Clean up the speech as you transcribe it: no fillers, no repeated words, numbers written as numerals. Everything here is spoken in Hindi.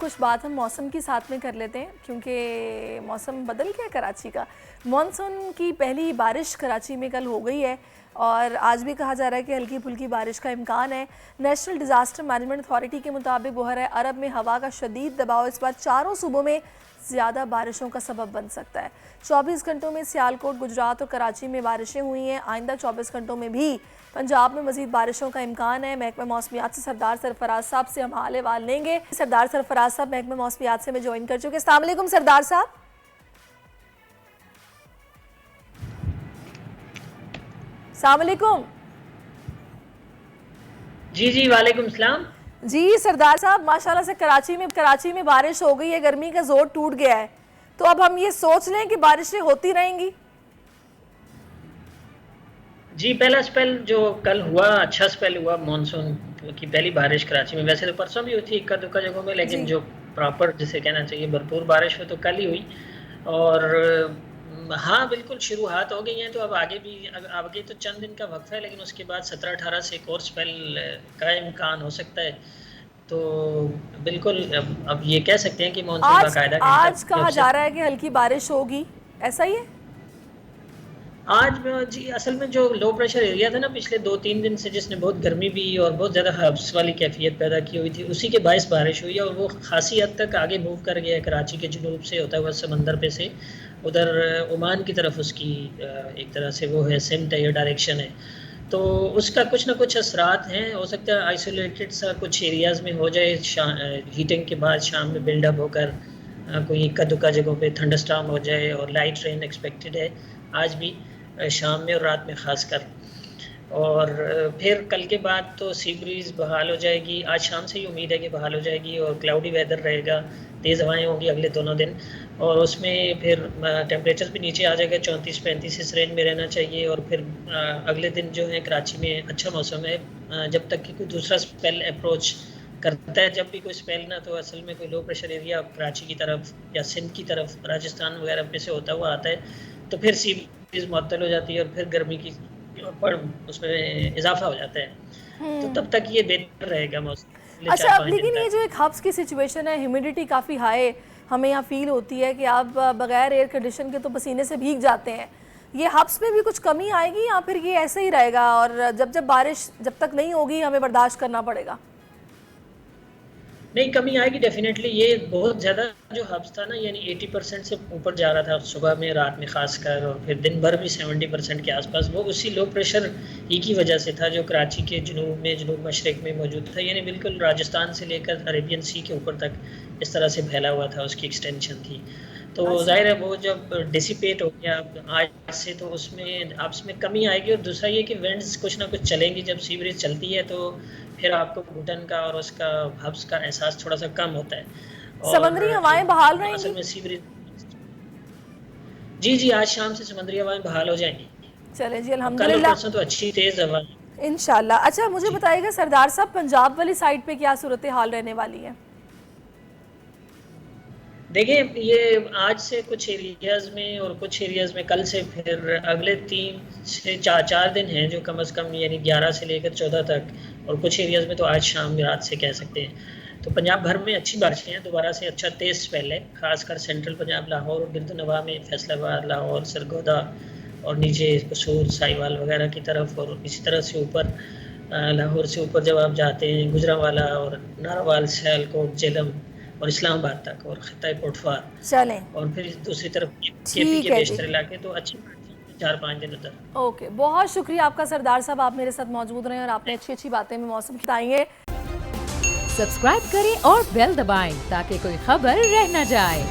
कुछ बात हम मौसम की साथ में कर लेते हैं, क्योंकि मौसम बदल गया कराची का। मानसून की पहली बारिश कराची में कल हो गई है और आज भी कहा जा रहा है कि हल्की फुल्की बारिश का इम्कान है। नेशनल डिज़ास्टर मैनेजमेंट अथॉरिटी के मुताबिक बहर अरब में हवा का शदीद दबाव इस बार चारों सूबों में ज़्यादा बारिशों का सबब बन सकता है। 24 घंटों में सियालकोट, गुजरात और कराची में बारिशें हुई हैं। आइंदा 24 घंटों में भी पंजाब में मजीद बारिशों का इम्कान है। महकमा मौसमियात से सरदार सरफराज साहब से हम हाल अहवाल लेंगे। सरदार सरफराज साहब महकमा मौसमियात से में ज्वाइन कर चुके। अस्सलाम वालेकुम सरदार साहब। अस्सलाम वालेकुम। जी जी वालेकुम सलाम। जी सरदार साहब, माशाल्लाह से कराची में बारिश हो गई है, गर्मी का जोर टूट गया है, तो अब हम ये सोच लें कि बारिशें होती रहेंगी। जी पहला स्पेल जो कल हुआ, अच्छा स्पेल हुआ मानसून की पहली बारिश कराची में। वैसे तो परसों भी हुई थी इक्का दुक्का जगहों में, लेकिन जो प्रॉपर जिसे कहना चाहिए भरपूर बारिश हो तो कल ही हुई। और हाँ बिल्कुल शुरुआत हो गई है, तो अब आगे भी आगे तो चंद दिन का वक्फा है, लेकिन उसके बाद 17-18 से एक और स्पेल का इम्कान हो सकता है। तो बिल्कुल अब ये कह सकते हैं कि मानसून बाकायदा आज कहा जा रहा है कि हल्की बारिश होगी, ऐसा ही है? आज जी असल में जो लो प्रेशर एरिया था ना पिछले 2-3 दिन से, जिसने बहुत गर्मी भी और बहुत ज़्यादा हब्स वाली कैफियत पैदा की हुई थी, उसी के बायस बारिश हुई है और वो खासी हद तक आगे मूव कर गया है। कराची के जुनूब से होता हुआ समंदर पे से उधर ओमान की तरफ उसकी एक तरह से वो है सिमट है या डायरेक्शन है, तो उसका कुछ ना कुछ असरात हैं। हो सकता है आइसोलेटेड सा कुछ एरियाज़ में हो जाए, हीटिंग के बाद शाम में बिल्डअप होकर कोई इक्का दुक्का जगहों पे थंडरस्टॉर्म हो जाए, और लाइट रेन एक्सपेक्टेड है आज भी शाम में और रात में ख़ासकर। और फिर कल के बाद तो सी ब्रीज़ बहाल हो जाएगी, आज शाम से ही उम्मीद है कि बहाल हो जाएगी, और क्लाउडी वेदर रहेगा, तेज़ हवाएँ होंगी अगले दोनों दिन, और उसमें फिर टेम्परेचर भी नीचे आ जाएगा, 34-35 इस रेंज में रहना चाहिए। और फिर अगले दिन जो है कराची में अच्छा मौसम है, जब तक कि कोई दूसरा स्पेल अप्रोच करता है। जब भी कोई स्पेल ना, तो असल में कोई लो प्रेशर एरिया कराची की तरफ या सिंध की तरफ, राजस्थान वगैरह पे से होता हुआ आता है, तो फिर सी ब्रीज़ मुअत्तल हो जाती है और फिर गर्मी की उसमें इजाफा हो जाता है। तो तब तक ये बेहतर रहेगा मौसम। अच्छा, अब लेकिन ये जो एक हब्स की सिचुएशन है, ह्यूमिडिटी काफ़ी हाई हमें यहाँ फील होती है कि आप बगैर एयर कंडीशन के तो पसीने से भीग जाते हैं। ये हब्स में भी कुछ कमी आएगी या फिर ये ऐसे ही रहेगा और जब बारिश जब तक नहीं होगी हमें बर्दाश्त करना पड़ेगा? नहीं, कमी आएगी डेफिनेटली। ये बहुत ज़्यादा जो हब्स था ना, यानी 80% से ऊपर जा रहा था सुबह में, रात में खासकर, और फिर दिन भर भी 70% के आसपास, वो उसी लो प्रेशर ही की वजह से था जो कराची के जुनूब मशरक़ में मौजूद था, यानी बिल्कुल राजस्थान से लेकर अरेबियन सी के ऊपर तक इस तरह से फैला हुआ था, उसकी एक्सटेंशन थी। तो जाहिर है वो जब डिसिपेट हो गया आज से, तो उसमें आपस में कमी आएगी। और दूसरा ये कि विंड्स कुछ ना कुछ चलेंगी, जब सी ब्रीज चलती है तो फिर आपको घुटन का और उसका हब्स का एहसास थोड़ा सा कम होता है। समुद्री हवाएं बहाल रहेंगी? असल में सी ब्रीज जी आज शाम से समुद्री हवाएं बहाल हो जाएंगी। चले जी, कल और अल्हम्दुलिल्लाह, परसों तो अच्छी तेज हवा इंशाल्लाह। अच्छा, मुझे बताइएगा सरदार साहब, पंजाब वाली साइड पे क्या सूरत हाल रहने वाली है? देखिए, ये आज से कुछ एरियाज़ में और कुछ एरियाज़ में कल से, फिर अगले 3 से 4 दिन हैं जो कम से कम यानी 11 से लेकर 14 तक, और कुछ एरियाज़ में तो आज शाम रात से कह सकते हैं। तो पंजाब भर में अच्छी बारिशें हैं, दोबारा से अच्छा तेज़ स्पेल है, खासकर सेंट्रल पंजाब, लाहौर और गिरदनवा में, फैसलाबाद, लाहौर, सरगोदा और नीचे कसूर, साहिवाल वगैरह की तरफ, और इसी तरह से ऊपर लाहौर से ऊपर जब आप जाते हैं गुजरांवाला और नारावाल, सियालकोट, जेलम और इस्लामाबाद तक, और खिता पोटफार, चलें, और फिर दूसरी तरफ केपी के बेशतर इलाके, तो अच्छी 4-5 दिन उधर। ओके, बहुत शुक्रिया आपका सरदार साहब, आप मेरे साथ मौजूद रहे और आपने अच्छी अच्छी बातें में मौसम की बताई। सब्सक्राइब करें और बेल दबाएं ताकि कोई खबर रह न जाए।